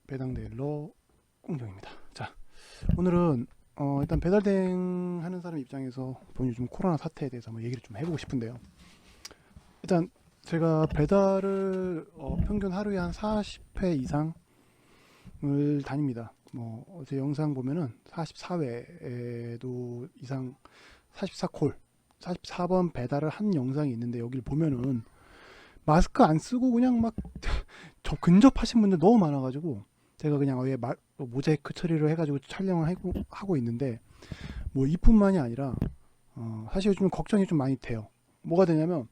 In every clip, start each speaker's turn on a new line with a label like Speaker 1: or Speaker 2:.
Speaker 1: 배당 데일러 공정입니다. 자, 오늘은 일단 배달 대행 하는 사람 입장에서 본 요즘 코로나 사태에 대해서 한번 얘기를 좀 해보고 싶은데요. 일단 제가 배달을 평균 하루에 한 40회 이상을 다닙니다. 뭐 어제 영상 보면은 44회에도 이상 44콜 44번 배달을 한 영상이 있는데, 여기를 보면은 마스크 안 쓰고 그냥 막 저 근접하신 분들 너무 많아가지고 제가 그냥 아예 모자이크 처리를 해가지고 촬영을 하고 있는데, 뭐 이뿐만이 아니라 사실 요즘 걱정이 좀 많이 돼요. 뭐가 되냐면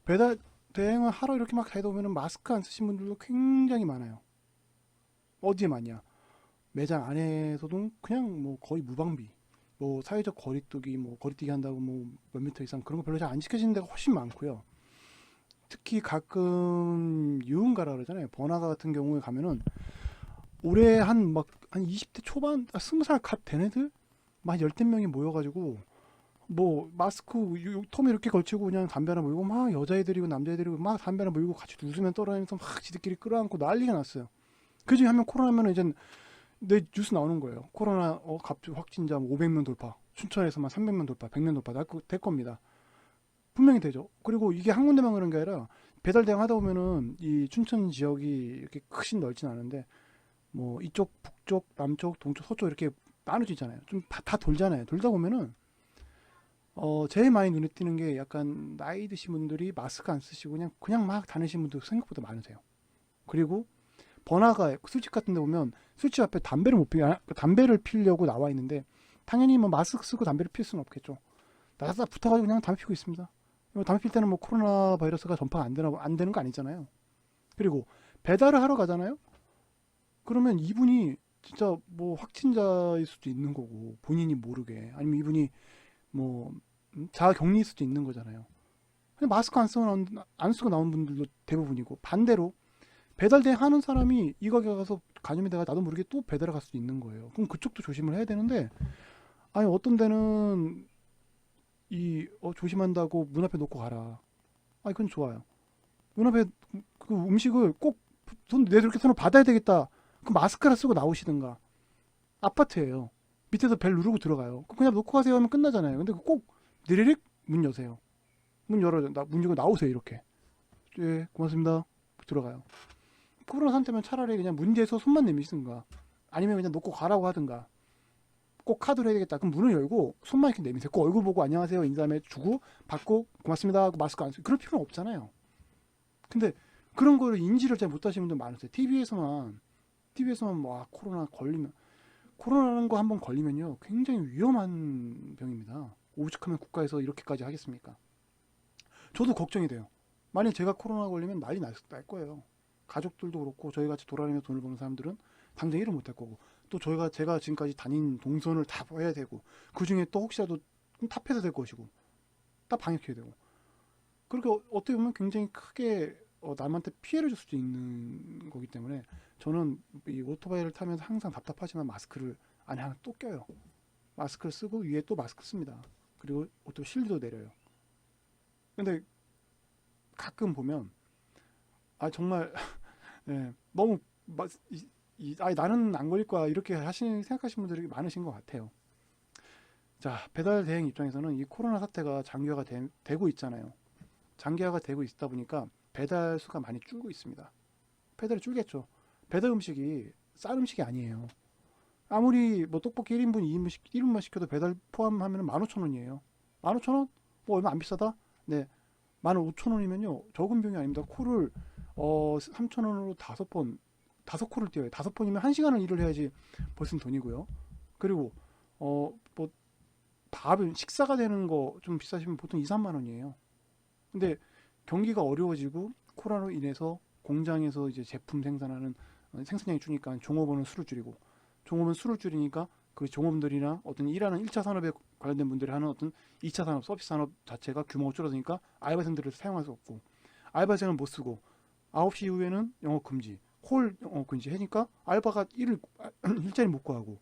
Speaker 1: 배달 대행을 하러 이렇게 막 가다 보면은 마스크 안 쓰신 분들도 굉장히 많아요. 어디에 많냐? 매장 안에서도 그냥 뭐 거의 무방비, 뭐 사회적 거리두기, 뭐 거리두기 한다고 뭐 몇 미터 이상 그런 거 별로 잘 안 지켜지는 데가 훨씬 많고요. 특히 가끔 유흥가라 그러잖아요. 번화가 같은 경우에 가면은 올해 한 20대 초반, 20살 갓 된 애들 막 열댓 명이 모여가지고 뭐 마스크 톰 이렇게 걸치고 그냥 담배 하나 물고 막 여자애들이고 남자애들이고 막 담배 하나 물고 같이 웃으면 떨어지면서 막 지들끼리 끌어안고 난리가 났어요. 그 중에 한 명 코로나면 이제 내 뉴스 나오는 거예요. 코로나 갑자기 확진자 500명 돌파, 춘천에서만 300명 돌파, 100명 돌파 될 겁니다. 분명히 되죠. 그리고 이게 한 군데만 그런 게 아니라 배달 대행 하다 보면은 이 춘천 지역이 이렇게 크신 넓진 않은데 뭐 이쪽 북쪽 남쪽 동쪽 서쪽 이렇게 나눠져 있잖아요. 좀 다 돌잖아요. 돌다 보면은 제일 많이 눈에 띄는 게 약간 나이 드신 분들이 마스크 안 쓰시고 그냥 막 다니시는 분들 생각보다 많으세요. 그리고 번화가 술집 같은 데 보면 술집 앞에 담배를 피려고 나와 있는데, 당연히 뭐 마스크 쓰고 담배를 필 수는 없겠죠. 나가다 붙어가지고 그냥 담배 피고 있습니다. 담배 필 때는 뭐 코로나 바이러스가 전파가 안 되는 거 아니잖아요. 그리고 배달을 하러 가잖아요. 그러면 이분이 진짜 뭐 확진자일 수도 있는 거고, 본인이 모르게, 아니면 이분이 뭐 자가격리일 수도 있는 거잖아요. 근데 마스크 안 쓰고 나온 분들도 대부분이고, 반대로 배달 대행 하는 사람이 이 가게 가서 감염이 돼가 나도 모르게 또 배달을 갈 수도 있는 거예요. 그럼 그쪽도 조심을 해야 되는데, 아니 어떤 데는 조심한다고 문 앞에 놓고 가라. 아니 그건 좋아요. 문 앞에 그 음식을 꼭 손 내놓게 손을 받아야 되겠다. 그 마스크를 쓰고 나오시든가. 아파트예요. 밑에서 벨 누르고 들어가요. 그냥 놓고 가세요 하면 끝나잖아요. 근데 꼭 느리릭 문 여세요. 문 열고 나오세요 이렇게. 예, 고맙습니다. 들어가요. 코로나 상태면 차라리 그냥 문제에서 손만 내미시든가, 아니면 그냥 놓고 가라고 하든가. 꼭 카드로 해야 되겠다. 그럼 문을 열고 손만 이렇게 내미세요. 꼭 얼굴 보고 안녕하세요 인사함에 주고 받고 고맙습니다 하고 마스크 안 쓰고 그럴 필요는 없잖아요. 근데 그런 거를 인지를 잘 못하시는 분들 많으세요. TV에서만 뭐 코로나라는 거 한번 걸리면요 굉장히 위험한 병입니다. 오죽하면 국가에서 이렇게까지 하겠습니까? 저도 걱정이 돼요. 만약 제가 코로나 걸리면 난리 날 거예요. 가족들도 그렇고 저희 같이 돌아다니면서 돈을 버는 사람들은 당장 일을 못 할 거고, 또 제가 지금까지 다닌 동선을 다 해야 되고, 그 중에 또 혹시라도 탑해서 될 것이고, 딱 방역해야 되고, 그렇게 어떻게 보면 굉장히 크게 남한테 피해를 줄 수도 있는 거기 때문에, 저는 이 오토바이를 타면서 항상 답답하지만 마스크를 안에 하나 또 껴요. 마스크를 쓰고 위에 또 마스크 씁니다. 그리고 또 실드도 내려요. 근데 가끔 보면 정말 예, 너무 나는 안 걸릴 거야 이렇게 생각하시는 분들이 많으신 것 같아요. 자, 배달 대행 입장에서는 이 코로나 사태가 장기화가 되고 있잖아요. 장기화가 되고 있다 보니까 배달 수가 많이 줄고 있습니다. 배달이 줄겠죠. 배달 음식이 싼 음식이 아니에요. 아무리 뭐 떡볶이 1인분, 2인분만 시켜도 배달 포함하면 15,000원이에요. 15,000원? 뭐 얼마 안 비싸다? 네. 15,000원이면요. 적은 병이 아닙니다. 콜을 3,000원으로 다섯 콜을 띄워요. 5번이면 1시간을 일을 해야지 벌써 돈이고요. 그리고 뭐 식사가 되는 거 좀 비싸시면 보통 2, 3만 원이에요. 근데 경기가 어려워지고 코로나로 인해서 공장에서 이제 제품 생산하는 생산량이 줄니까 종업원 수를 줄이니까 그 종업원들이나 어떤 일하는 1차 산업에 관련된 분들이 하는 어떤 2차 산업, 서비스 산업 자체가 규모가 줄어드니까 알바생들을 사용할 수 없고, 알바생을 못 쓰고 9시 이후에는 영업 금지, 콜 영업 금지 해니까 알바가 일자리 못 구하고,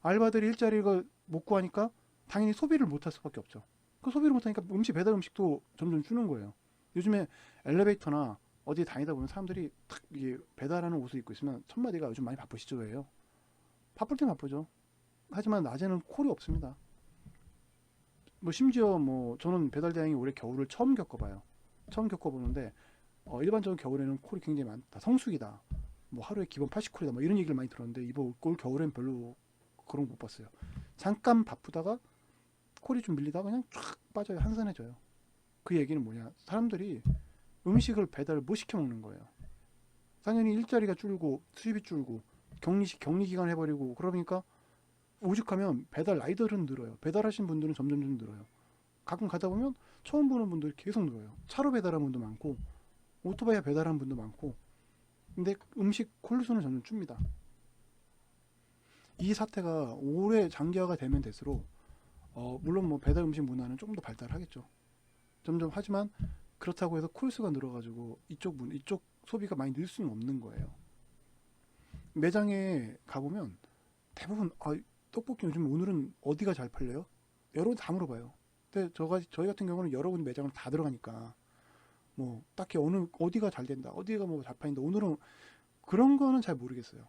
Speaker 1: 알바들이 일자리가 못 구하니까 당연히 소비를 못 할 수밖에 없죠. 그 소비를 못 하니까 배달 음식도 점점 주는 거예요. 요즘에 엘리베이터나 어디 다니다 보면 사람들이 탁 이게 배달하는 옷을 입고 있으면 첫 마디가 요즘 많이 바쁘시죠예요. 바쁠 땐 바쁘죠. 하지만 낮에는 콜이 없습니다. 뭐 심지어 뭐 저는 배달 대행이 올해 겨울을 처음 겪어봐요. 처음 겪어보는데 일반적으로 겨울에는 콜이 굉장히 많다. 성수기다. 뭐 하루에 기본 80콜이다. 뭐 이런 얘기를 많이 들었는데 이번 올 겨울엔 별로 그런 거 못 봤어요. 잠깐 바쁘다가 콜이 좀 밀리다가 그냥 쫙 빠져요. 한산해져요. 그 얘기는 뭐냐? 사람들이 음식을 배달을 못 시켜 먹는 거예요. 당연히 일자리가 줄고 수입이 줄고 격리 기간 해버리고 그러니까 오죽하면 배달 라이더는 늘어요. 배달하신 분들은 점점 늘어요. 가끔 가다 보면 처음 보는 분들이 계속 늘어요. 차로 배달하는 분도 많고 오토바이 배달하는 분도 많고 근데 음식 콜수는 점점 줍니다. 이 사태가 오래 장기화가 되면 될수록 물론 뭐 배달 음식 문화는 조금 더 발달하겠죠. 점점 하지만 그렇다고 해서 콜수가 늘어가지고 이쪽 소비가 많이 늘 수는 없는 거예요. 매장에 가보면 대부분 떡볶이 요즘 오늘은 어디가 잘 팔려요? 여러 분 다 물어봐요. 근데 저희 같은 경우는 여러 군 매장을 다 들어가니까 뭐 딱히 어디가 잘 된다, 어디가 뭐 잘 팔린다. 오늘은 그런 거는 잘 모르겠어요.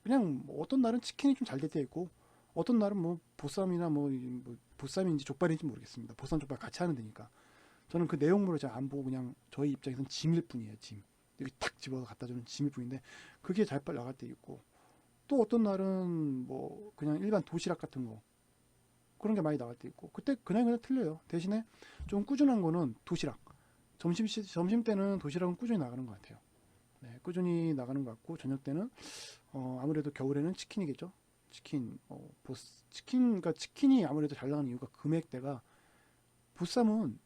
Speaker 1: 그냥 뭐 어떤 날은 치킨이 좀 잘 될 때 있고 어떤 날은 뭐 보쌈이나 뭐 보쌈인지 족발인지 모르겠습니다. 보쌈 족발 같이 하는 데니까 저는 그 내용물을 잘 안 보고 그냥 저희 입장에서는 짐일 뿐이에요. 짐 여기 탁 집어서 갖다 주는 짐일 뿐인데 그게 잘 나갈 때 있고 또 어떤 날은 뭐 그냥 일반 도시락 같은 거 그런 게 많이 나갈 때 있고 그때 그냥 틀려요. 대신에 좀 꾸준한 거는 도시락 점심 때는 도시락은 꾸준히 나가는 것 같아요. 네, 꾸준히 나가는 것 같고 저녁 때는 아무래도 겨울에는 치킨이겠죠. 그러니까 치킨이 아무래도 잘 나가는 이유가 금액대가 보쌈은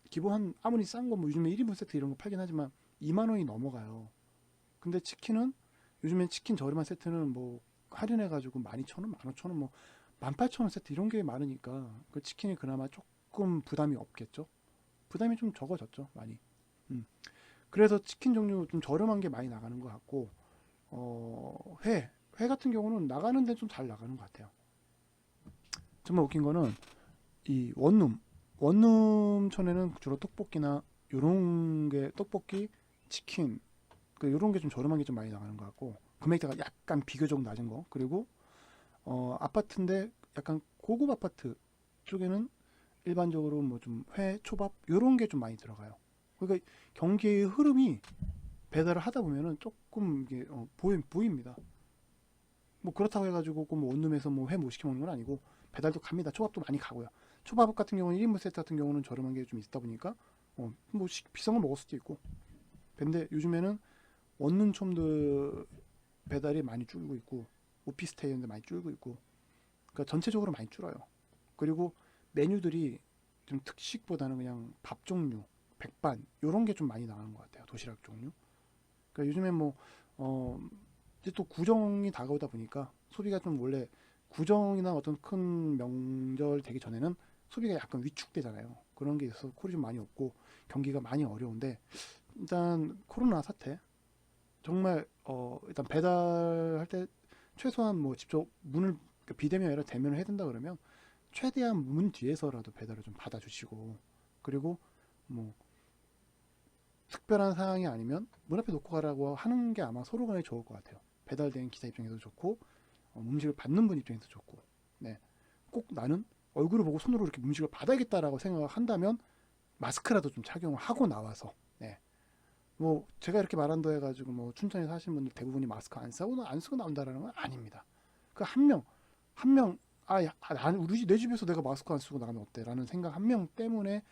Speaker 1: 기본 아무리 싼 거 뭐 요즘에 1인분 세트 이런 거 팔긴 하지만 2만 원이 넘어가요. 근데 치킨은 요즘엔 치킨 저렴한 세트는 뭐 할인해가지고 12,000원, 15,000원, 뭐 18,000원 세트 이런 게 많으니까 그 치킨이 그나마 조금 부담이 없겠죠. 부담이 좀 적어졌죠, 많이. 음. 그래서 치킨 종류 좀 저렴한 게 많이 나가는 것 같고 회 같은 경우는 나가는데 좀 잘 나가는 것 같아요. 정말 웃긴 거는 이 원룸촌에는 주로 떡볶이나 요런 게 떡볶이, 치킨 요런 게 좀 저렴한 게 좀 많이 나가는 것 같고 금액대가 약간 비교적 낮은 거 그리고 아파트인데 약간 고급 아파트 쪽에는 일반적으로 뭐 좀 회, 초밥 요런 게 좀 많이 들어가요. 그러니까 경기의 흐름이 배달을 하다 보면은 조금 이게 보입니다. 뭐 그렇다고 해가지고 꼭뭐 원룸에서 뭐 회 못 시켜 먹는 건 아니고 배달도 갑니다. 초밥도 많이 가고요. 초밥 같은 경우는 1인분 세트 같은 경우는 저렴한 게 좀 있다 보니까 뭐 비싼 거 먹을 수도 있고. 근데 요즘에는 원룸촌들 배달이 많이 줄고 있고 오피스텔 이런 데 많이 줄고 있고 그러니까 전체적으로 많이 줄어요. 그리고 메뉴들이 좀 특식보다는 그냥 밥 종류, 백반 요런 게 좀 많이 나가는 것 같아요. 도시락 종류. 그러니까 요즘에 뭐 이제 또 구정이 다가오다 보니까 소비가 좀 원래 구정이나 어떤 큰 명절 되기 전에는 소비가 약간 위축되잖아요. 그런 게 있어서 콜이 좀 많이 없고 경기가 많이 어려운데 일단 코로나 사태 정말 일단 배달할 때 최소한 뭐 직접 문을 비대면 아니라 대면을 해야 된다 그러면 최대한 문 뒤에서라도 배달을 좀 받아주시고 그리고 뭐 특별한 상황이 아니면 문 앞에 놓고 가라고 하는 게 아마 서로 간에 좋을 것 같아요. 배달된 기사 입장에서 좋고 음식을 받는 분 입장에서 좋고 네. 꼭 나는 얼굴을 보고 손으로 이렇게 음식을 받아야겠다라고 생각을 한다면 마스크라도 좀 착용을 하고 나와서 네. 뭐 제가 이렇게 말한다 해가지고 뭐 춘천에 사시는 분들 대부분이 마스크 안 쓰고 나온다라는 건 아닙니다. 그 한 명 우리 내 집에서 내가 마스크 안 쓰고 나가면 어때라는 생각 한 명 때문에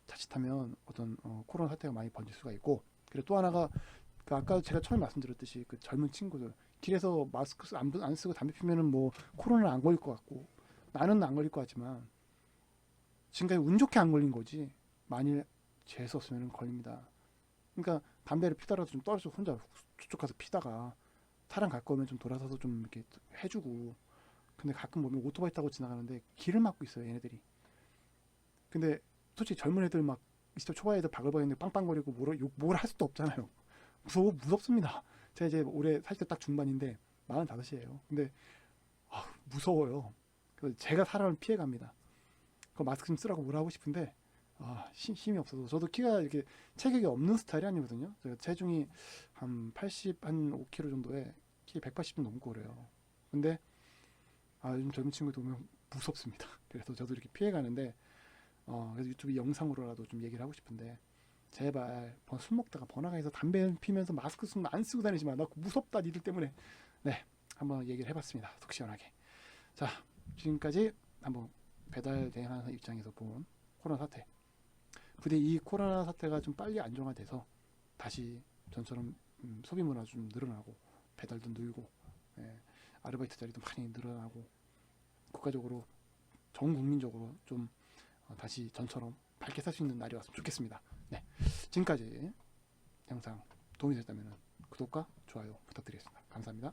Speaker 1: 자칫하면 어떤 코로나 사태가 많이 번질 수가 있고 그리고 또 하나가 그 아까 제가 처음에 말씀드렸듯이 그 젊은 친구들 길에서 마스크 안 쓰고 담배 피면은 뭐 코로나 안 걸릴 것 같고 나는 안 걸릴 것 같지만 지금까지 운 좋게 안 걸린 거지 만일 재수 없으면 걸립니다. 그러니까 담배를 피다라도 좀 떨어져 혼자 저쪽 가서 피다가 사람 갈 거면 좀 돌아서서 좀 이렇게 해주고 근데 가끔 보면 오토바이 타고 지나가는데 길을 막고 있어요 얘네들이. 근데 솔직히 젊은 애들 막 20대 초반 애들 바글바글 빵빵거리고 뭘 할 수도 없잖아요. 무섭습니다. 제가 이제 올해 40대 딱 중반인데 45이에요. 근데 무서워요. 그래서 제가 사람을 피해갑니다. 그 마스크 좀 쓰라고 뭐라 하고 싶은데 힘이 없어서 저도 키가 이렇게 체격이 없는 스타일이 아니거든요. 제가 체중이 한 80, 한 5kg 정도에 키 180은 넘고 그래요. 근데 요즘 젊은 친구들 보면 무섭습니다. 그래서 저도 이렇게 피해가는데 그래서 유튜브 영상으로라도 좀 얘기를 하고 싶은데 제발 술 먹다가 번화가에서 담배 피면서 마스크 안 쓰고 다니지 마. 나 무섭다 니들 때문에. 네, 한번 얘기를 해봤습니다. 속 시원하게. 자, 지금까지 한번 배달 대행하는 입장에서 본 코로나 사태. 부디 이 코로나 사태가 좀 빨리 안정화돼서 다시 전처럼 소비 문화 좀 늘어나고 배달도 늘고 아르바이트 자리도 많이 늘어나고 국가적으로 전 국민적으로 좀 다시 전처럼 밝게 살 수 있는 날이 왔으면 좋겠습니다. 네, 지금까지 영상 도움이 됐다면 구독과 좋아요 부탁드리겠습니다. 감사합니다.